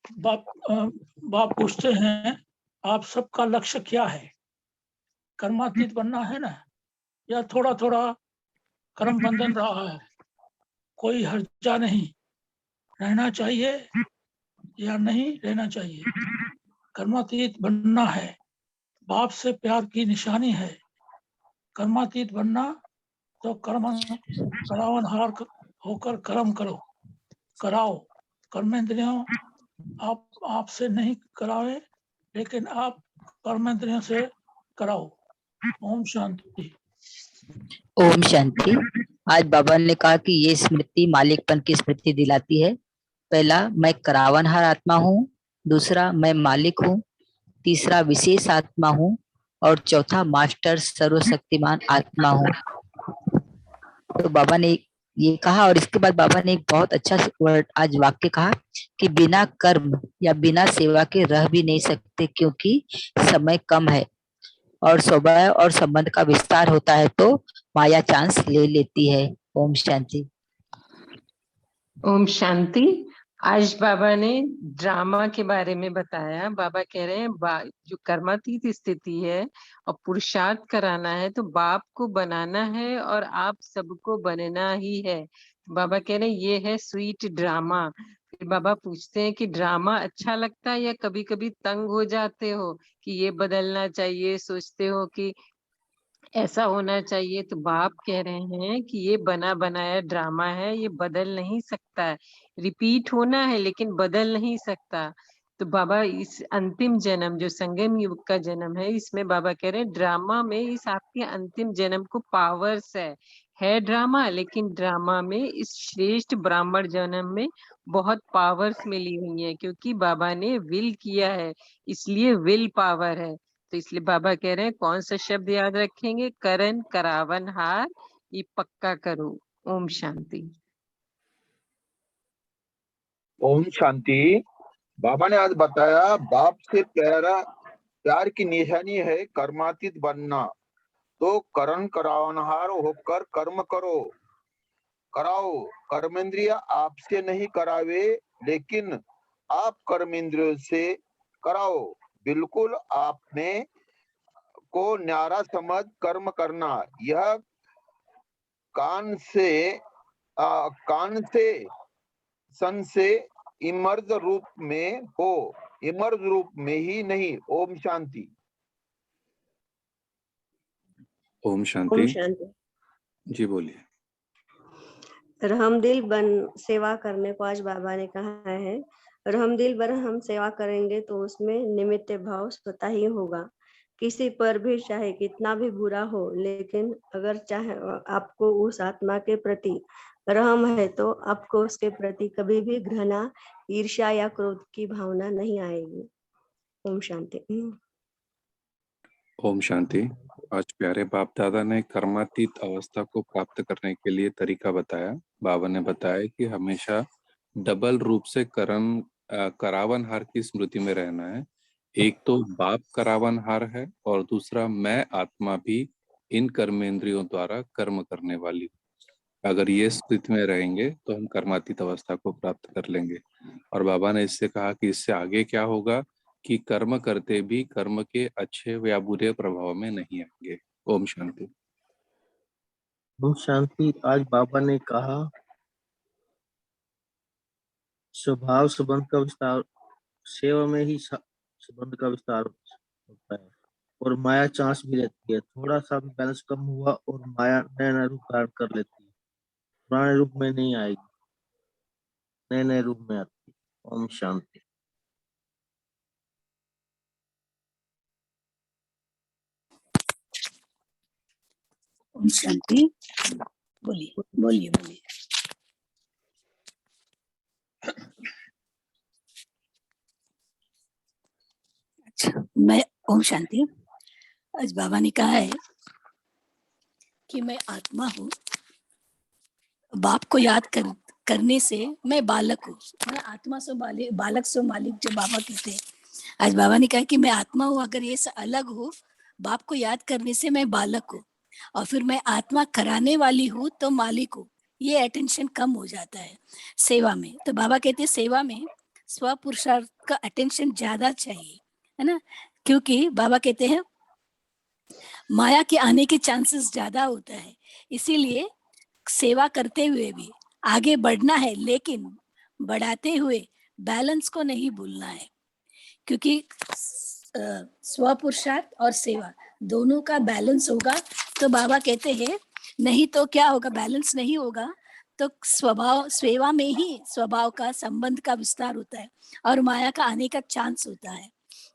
बाप पूछते हैं आप सबका लक्ष्य क्या है? कर्मातीत बनना है ना, या थोड़ा थोड़ा कर्म बंधन रहा है? कोई हर्जा नहीं, रहना चाहिए या नहीं रहना चाहिए। कर्मातीत बनना है, बाप से प्यार की निशानी है। कर्मातीत बनना तो कर्म करावनहार होकर कर्म करो, कराओ। कर्मेंद्रियों आपसे नहीं करावे, लेकिन आप कर्मेंद्रियों से कराओ। ओम शांति। ओम शांति। आज बाबा ने कहा कि ये स्मृति मालिकपन की स्मृति दिलाती है। पहला, मैं करावनहार आत्मा हूँ। दूसरा, मैं मालिक हूँ। तीसरा, विशेष आत्मा हूँ। और चौथा, मास्टर सर्वशक्तिमान आत्मा हूँ। तो बाबा ने ये कहा, और इसके बाद बाबा ने एक बहुत अच्छा वर्ड आज वाक्य कहा कि बिना कर्म या बिना सेवा के रह भी नहीं सकते, क्योंकि समय कम है और स्वभाव और संबंध का विस्तार होता है तो माया चांस ले लेती है। ओम शांति। ओम शांति। आज बाबा ने ड्रामा के बारे में बताया। बाबा कह रहे हैं जो कर्मातीत स्थिति है और पुरुषार्थ कराना है तो बाप को बनाना है और आप सबको बनना ही है। बाबा कह रहे हैं ये है स्वीट ड्रामा। फिर बाबा पूछते हैं कि ड्रामा अच्छा लगता है या कभी कभी तंग हो जाते हो कि ये बदलना चाहिए, सोचते हो कि ऐसा होना चाहिए? तो बाप कह रहे हैं कि ये बना बनाया ड्रामा है, ये बदल नहीं सकता है। रिपीट होना है लेकिन बदल नहीं सकता। तो बाबा इस अंतिम जन्म जो संगम युग का जन्म है, इसमें बाबा कह रहे हैं ड्रामा में इस आपके अंतिम जन्म को पावर्स है, है ड्रामा, लेकिन ड्रामा में इस श्रेष्ठ ब्राह्मण जन्म में बहुत पावर्स मिली हुई है, क्योंकि बाबा ने विल किया है, इसलिए विल पावर है। तो इसलिए बाबा कह रहे हैं कौन सा शब्द याद रखेंगे? करण, करावन, हार, ये पक्का करो। ओम शांति। ओम शांति। बाबा ने आज बताया बाप से प्यार की निशानी है कर्मातीत बनना। तो करण करावनहार होकर कर्म कराओ। कर्मेंद्रिय आपसे नहीं करावे, लेकिन आप कर्मेंद्रियों से कराओ। बिल्कुल आपने को न्यारा समझ कर्म करना। यह कान से सन से इमर्ज रूप में हो, इमर्ज रूप में ही नहीं। ओम शांति। ओम शांति। ओम शांति। जी बोलिए। रहमदिल बन सेवा करने को आज बाबा ने कहा है। रहमदिल बन हम सेवा करेंगे तो उसमें निमित्त भाव स्वतः ही होगा। किसी पर भी चाहे कितना भी बुरा हो, लेकिन अगर चाहे आपको उस आत्मा के प्रति रहम है तो आपको उसके प्रति कभी भी घृणा, ईर्ष्या या क्रोध की भावना नहीं आएगी। ओम शांति। ओम शांति। आज प्यारे बाप दादा ने कर्मातीत अवस्था को प्राप्त करने के लिए तरीका बताया। बाबा ने बताया कि हमेशा डबल रूप से करावनहार की स्मृति में रहना है। एक तो बाप करावनहार है और दूसरा मैं आत्मा भी इन कर्मेंद्रियों द्वारा कर्म करने वाली हूँ। अगर ये स्थिति में रहेंगे तो हम कर्मातीत अवस्था को प्राप्त कर लेंगे। और बाबा ने इससे कहा कि इससे आगे क्या होगा कि कर्म करते भी कर्म के अच्छे या बुरे प्रभाव में नहीं आएंगे। ओम शांति। ओम शांति। आज बाबा ने कहा स्वभाव संबंध का विस्तार, सेवा में ही संबंध का विस्तार होता है और माया चांस भी रहती है। थोड़ा सा भी बैलेंस कम हुआ और माया नया नया रूप धारण कर लेती है, पुराने रूप में नहीं आएगी, नए नए रूप में आती है। ओम शांति। ओम शांति। बोलिए बोलिए बोलिए। अच्छा, मैं ओम शांति। आज बाबा ने कहा है कि मैं आत्मा हूँ, बाप को याद करने से मैं बालक हूँ। मैं आत्मा सो बालक सो मालिक, जो बाबा कहते हैं। आज बाबा ने कहा कि मैं आत्मा हूँ, अगर ये से अलग हो, बाप को याद करने से मैं बालक हूँ, और फिर मैं आत्मा कराने वाली हूँ तो मालिक हूँ। ये अटेंशन कम हो जाता है सेवा में। तो बाबा कहते हैं सेवा में स्व पुरुषार्थ का अटेंशन ज्यादा चाहिए, है ना, क्योंकि बाबा कहते हैं माया के आने के चांसेस ज्यादा होता है। इसीलिए सेवा करते हुए भी आगे बढ़ना है, लेकिन बढ़ाते हुए बैलेंस को नहीं भूलना है, क्योंकि स्व पुरुषार्थ और सेवा दोनों का बैलेंस होगा तो बाबा कहते हैं, नहीं तो क्या होगा, बैलेंस नहीं होगा तो स्वभाव सेवा में ही स्वभाव का संबंध का विस्तार होता है और माया का आने का चांस होता है।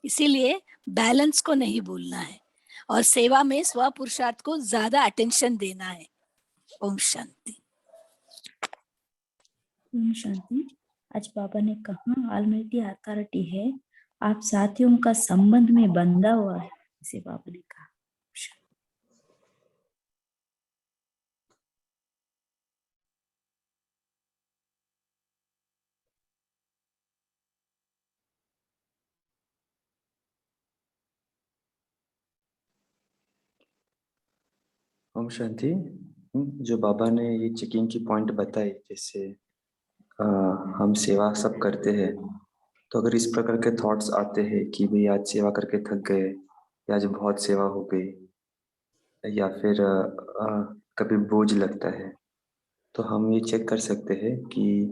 इसीलिए बैलेंस को नहीं भूलना है और सेवा में स्व पुरुषार्थ को ज्यादा अटेंशन देना है। ओम शांति। ओम शांति। आज बाबा ने कहा ऑलमाइटी अथॉरिटी है, आप साथियों का संबंध में बंधा हुआ है, इसे बाबा ने कहा। ओम शांति। जो बाबा ने ये चेकिंग की पॉइंट बताई, जैसे हम सेवा सब करते हैं, तो अगर इस प्रकार के थॉट्स आते हैं कि भाई आज सेवा करके थक गए, या आज बहुत सेवा हो गई, या फिर कभी बोझ लगता है, तो हम ये चेक कर सकते हैं कि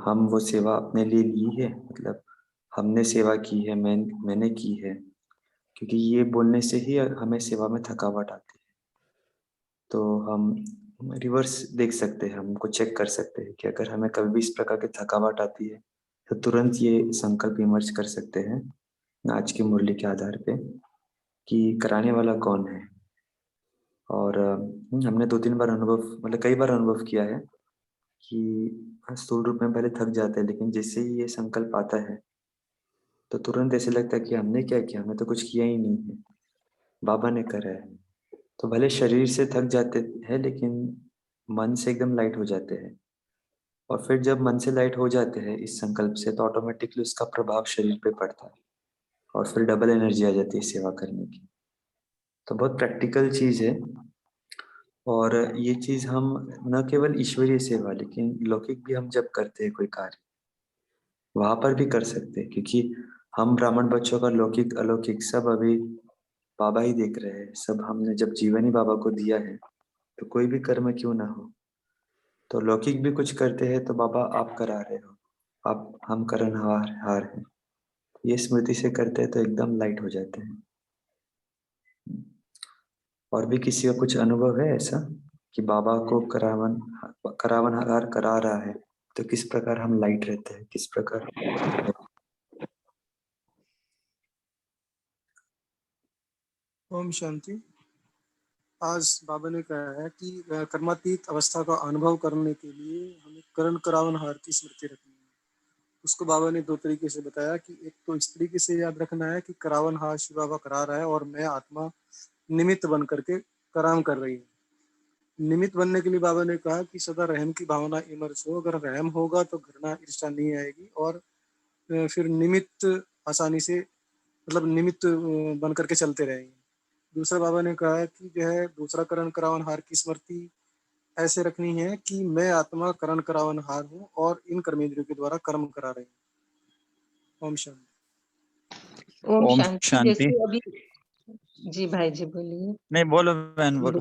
हम वो सेवा अपने लिए ली है, मतलब हमने सेवा की है, मैंने की है, क्योंकि ये बोलने से ही हमें सेवा में थकावट आती है। तो हम रिवर्स देख सकते हैं, हमको चेक कर सकते हैं कि अगर हमें कभी भी इस प्रकार की थकावट आती है तो तुरंत ये संकल्प इमर्ज कर सकते हैं आज की मुरली के आधार पे कि कराने वाला कौन है। और हमने 2-3 बार अनुभव, मतलब कई बार अनुभव किया है कि स्थूल रूप में पहले थक जाते हैं, लेकिन जैसे ही ये संकल्प आता है तो तुरंत ऐसे लगता है कि हमने क्या किया, हमने तो कुछ किया ही नहीं है, बाबा ने करा है। तो भले शरीर से थक जाते हैं लेकिन मन से एकदम लाइट हो जाते हैं। और फिर जब मन से लाइट हो जाते हैं इस संकल्प से, तो ऑटोमेटिकली उसका प्रभाव शरीर पे पड़ता है और फिर डबल एनर्जी आ जाती है सेवा करने की। तो बहुत प्रैक्टिकल चीज़ है। और ये चीज़ हम न केवल ईश्वरीय सेवा लेकिन लौकिक भी हम जब करते हैं कोई कार्य, वहां पर भी कर सकते हैं, क्योंकि हम ब्राह्मण बच्चों का लौकिक अलौकिक सब अभी बाबा ही देख रहे हैं। सब हमने जब जीवन ही बाबा को दिया है, तो कोई भी कर्म क्यों ना हो, तो लौकिक भी कुछ करते हैं तो बाबा आप करा रहे हो, आप हम करनहार हार हैं। ये स्मृति से करते हैं तो एकदम लाइट हो जाते हैं। और भी किसी का कुछ अनुभव है ऐसा कि बाबा को करावन हार करा रहा है तो किस प्रकार हम लाइट रहते हैं, किस प्रकार? ओम शांति। आज बाबा ने कहा है कि कर्मातीत अवस्था का अनुभव करने के लिए हमें करण करावन हार की स्मृति रखनी है। उसको बाबा ने 2 तरीके से बताया कि एक तो इस तरीके से याद रखना है कि करावन हार शिव बाबा करा रहा है और मैं आत्मा निमित्त बन करके कराम कर रही हूँ। निमित्त बनने के लिए बाबा ने कहा कि सदा रहम की भावना इमर्ज हो। अगर रहम होगा तो घृणा ईर्ष्या नहीं आएगी और फिर निमित्त आसानी से, मतलब निमित्त बन करके चलते रहेंगे। दूसरा बाबा ने कहा है कि जो है दूसरा करण करावन हार की स्मृति ऐसे रखनी है कि मैं आत्मा करण करावन हार हूँ और इन कर्मेंद्रियों के द्वारा कर्म करा रही हूँ। ओम शांति। ओम ओम शांति। शांति। जैसे अभी जी भाई जी बोलिए। नहीं, बोलो बहन, बोलो।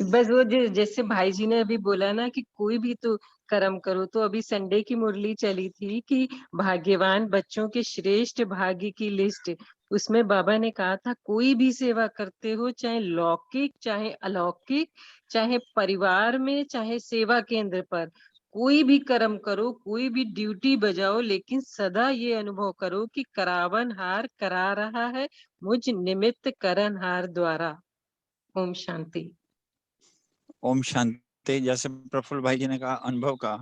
बस वो जैसे भाई जी ने अभी बोला ना कि कोई भी तो कर्म करो, तो अभी संडे की मुरली चली थी कि भाग्यवान बच्चों के श्रेष्ठ भाग्य की लिस्ट, उसमें बाबा ने कहा था कोई भी सेवा करते हो, चाहे लौकिक चाहे अलौकिक, चाहे परिवार में चाहे सेवा केंद्र पर, कोई भी कर्म करो, कोई भी ड्यूटी बजाओ, लेकिन सदा ये अनुभव करो कि करावन हार करा रहा है मुझ निमित्त करणहार द्वारा। ओम शांति। ओम शांति। जैसे प्रफुल्ल भाई जी ने कहा अनुभव का,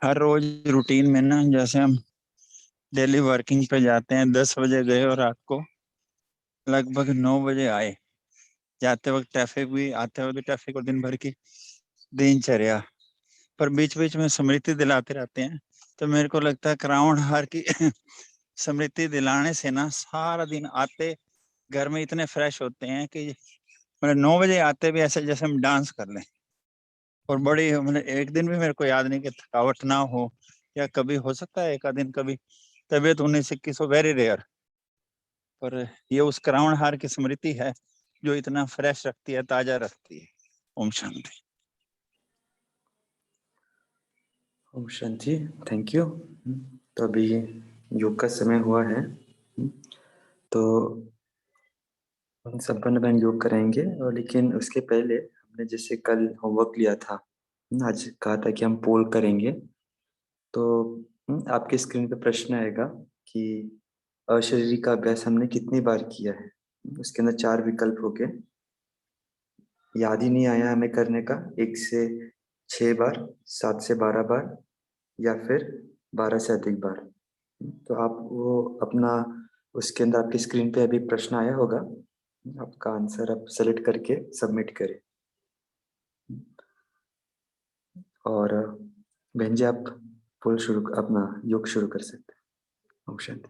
हर रोज रूटीन में ना, जैसे हम डेली वर्किंग पे जाते हैं, 10 बजे गए और रात को लगभग 9 बजे आए। जाते वक्त ट्रैफिक भी, आते वक्त भी ट्रैफिक, और दिन भर की दिनचर्या, पर बीच बीच में स्मृति दिलाते रहते हैं। तो मेरे को लगता है करावन हार की स्मृति दिलाने से ना सारा दिन आते घर में इतने फ्रेश होते हैं कि मतलब 9 बजे आते भी ऐसे जैसे हम डांस कर लें। और बड़ी, मतलब एक दिन भी मेरे को याद नहीं कि थकावट ना हो, या कभी हो सकता है एक आध दिन कभी तबीयत 19-21 हो, वेरी रेयर, पर ये उस करावन हार की स्मृति है जो इतना फ्रेश रखती है, ताजा रखती है। ओम शांति। Om Shanti, thank you. तो अभी योग का समय हुआ है, तो हम संपन्न बहन योग कराएंगे। और लेकिन उसके पहले हमने जैसे कल होमवर्क लिया था, आज कहा था कि हम पोल करेंगे। तो आपके स्क्रीन पे प्रश्न आएगा कि अशरीरी का अभ्यास हमने कितनी बार किया है। उसके अंदर 4 विकल्प हो गए। याद ही नहीं आया हमें करने का, 1 से 6 बार, 7 से 12 बार, या फिर 12 से अधिक बार। तो आप वो अपना, उसके अंदर आपकी स्क्रीन पे अभी प्रश्न आया होगा, आपका आंसर आप सेलेक्ट करके सबमिट करें। और बहन जी आप फुल शुरू, अपना योग शुरू कर सकते हैं। ओम शांति।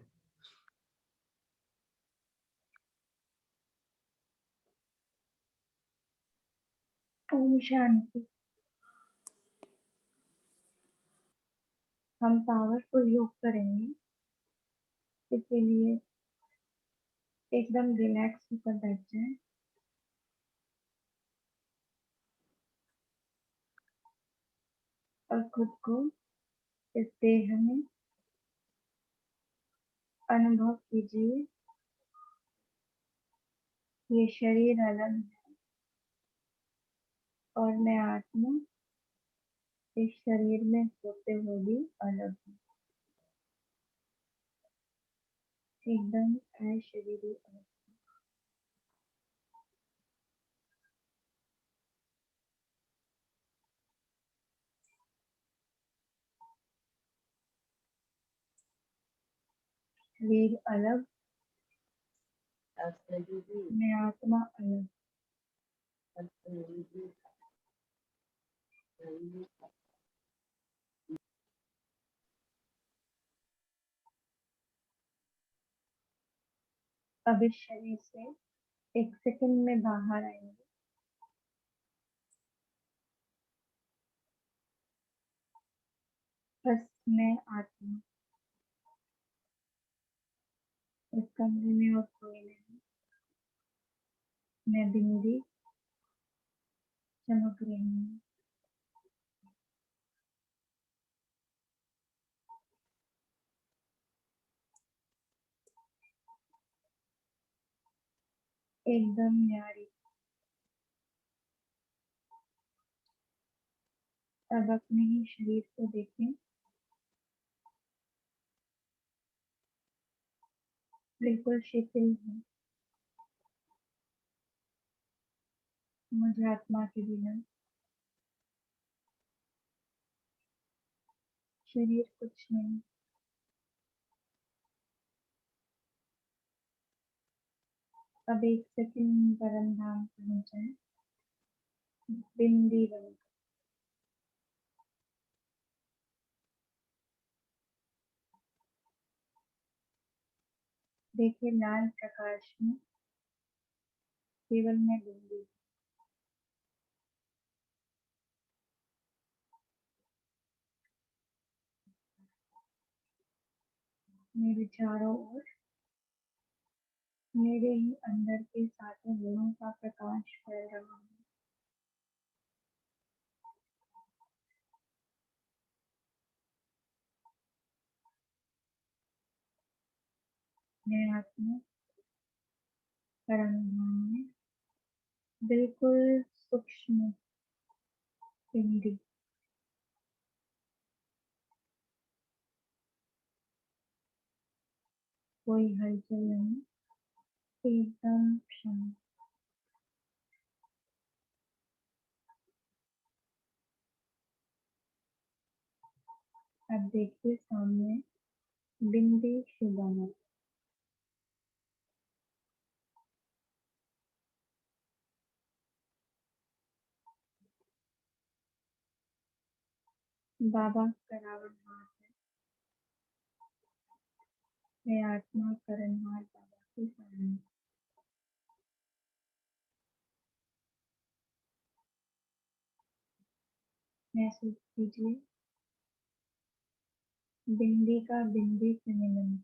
ओम शांति। हम पावरफुल योग करेंगे, इसके लिए एकदम रिलैक्स होकर बैठ जाएं। और खुद को इस देह में अनुभव कीजिए, ये शरीर अलग है और मैं आत्मा इस शरीर में होते हुए भी अलग हूँ। एकदम अशरीरी अवस्था। शरीर अलग, मैं आत्मा अलग। अब इस शरीर से 1 सेकंड में बाहर आएंगे। बस मैं आत्मा, इस कमरे में और कोई नहीं। मैं बिंदी चमक रही हूँ। एकदम न्यारी। अब अपने ही शरीर को देखें, बिल्कुल शिथिल है। मुझे आत्मा के बिना शरीर कुछ नहीं। अब 1 सेकंड परम धाम पहुंच जाए, बिंदी बनकर। देखिए लाल प्रकाश में केवल मैं बिंदी। मेरे चारों ओर मेरे ही अंदर के सातों गुणों का प्रकाश फैल रहा है। मैं आत्मा परम धाम में बिल्कुल सूक्ष्म बिंदी। कोई हलचल नहीं, एकदम शांत। अब देखिए सामने बिंदी शुभाना। बाबा करावन हाथ है। मैं आत्मा करणहार बाबा के सामने। महसूस कीजिए बिंदी का बिंदी से मिलन।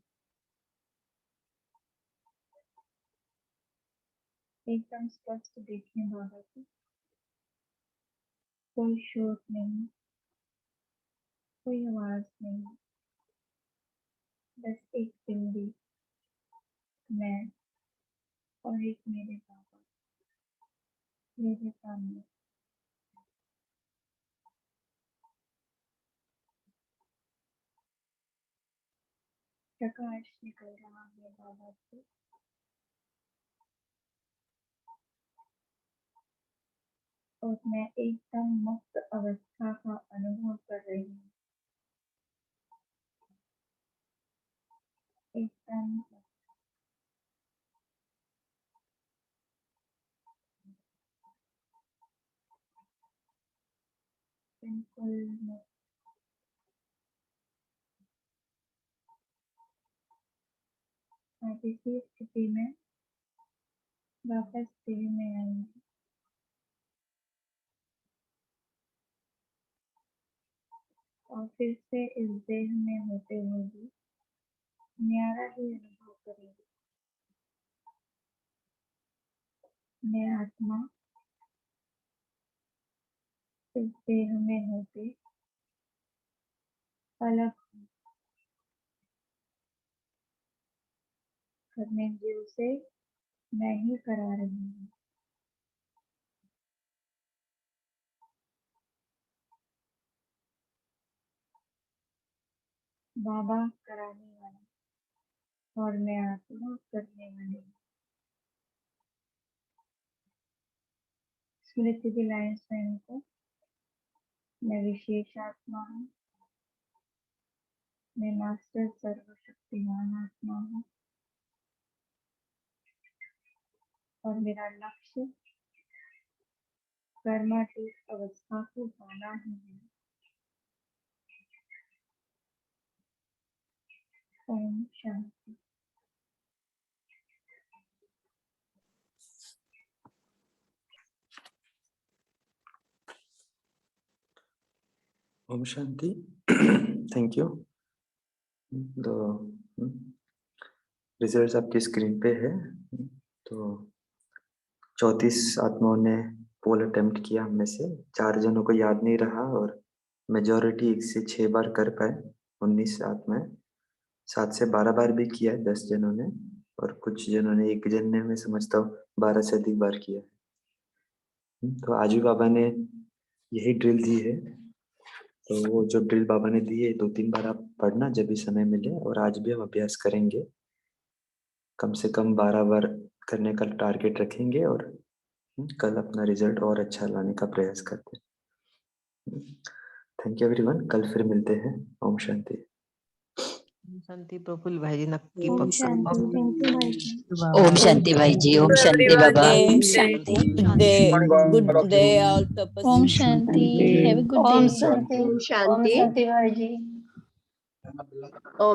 एकदम स्पष्ट देखें बाबा को। कोई शोर नहीं, कोई आवाज नहीं, बस एक बिंदी, मैं और एक मेरे बाबा मेरे सामने। प्रकाश निकल रहा है बाबा से। और मैं एकदम मुक्त अवस्था का अनुभव कर रही हूँ। एकदम बिल्कुल मुक्त। आप इसी स्थिति में वापस देह में आएंगे। और फिर से इस देह में होते हुए भी न्यारा ही अनुभव करेंगे। मैं आत्मा इस देह में होते अलग हूँ। करने जो से मैं ही करा रही हूँ। बाबा कराने वाला और मैं आत्मा करने वाली। स्मृति दिलाएं स्वयं को, मैं विशेष आत्मा हूँ। मैं मास्टर सर्वशक्तिमान आत्मा हूँ और मेरा लक्ष्य कर्मातीत अवस्था को पाना ही है। ओम शांति। ओम शांति। Thank you. तो रिजल्ट्स आपकी स्क्रीन पे है। तो 34 आत्माओं ने पोल अटेम्प्ट किया, हम में से 4 जनों को याद नहीं रहा और मेजॉरिटी 1 से 6 बार कर पाए। 19 आत्माएं 7 से 12 बार भी किया है 10 जनों ने, और कुछ जनों ने, एक जन ने मैं समझता हूँ 12 से अधिक बार किया है। तो आज भी बाबा ने यही ड्रिल दी है। तो वो जो ड्रिल बाबा ने दी है 2-3 बार आप पढ़ना जब भी समय मिले, और आज भी हम अभ्यास करेंगे। कम से कम 12 बार करने का टारगेट रखेंगे और कल अपना रिजल्ट और अच्छा लाने का प्रयास करते हैं। थैंक यू एवरीवन, कल फिर मिलते हैं। ओम शांति। शांति प्रफुल्ल भाई जी, नक्की ओम पक्का। शांति। थैंक यू भाई जी। ओम शांति भाई जी। ओम शांति बाबा। Om Shanti. Good day all tapasya. Om Shanti. Have a good Om day. Shanti. Om Shanti भाई जी। ओम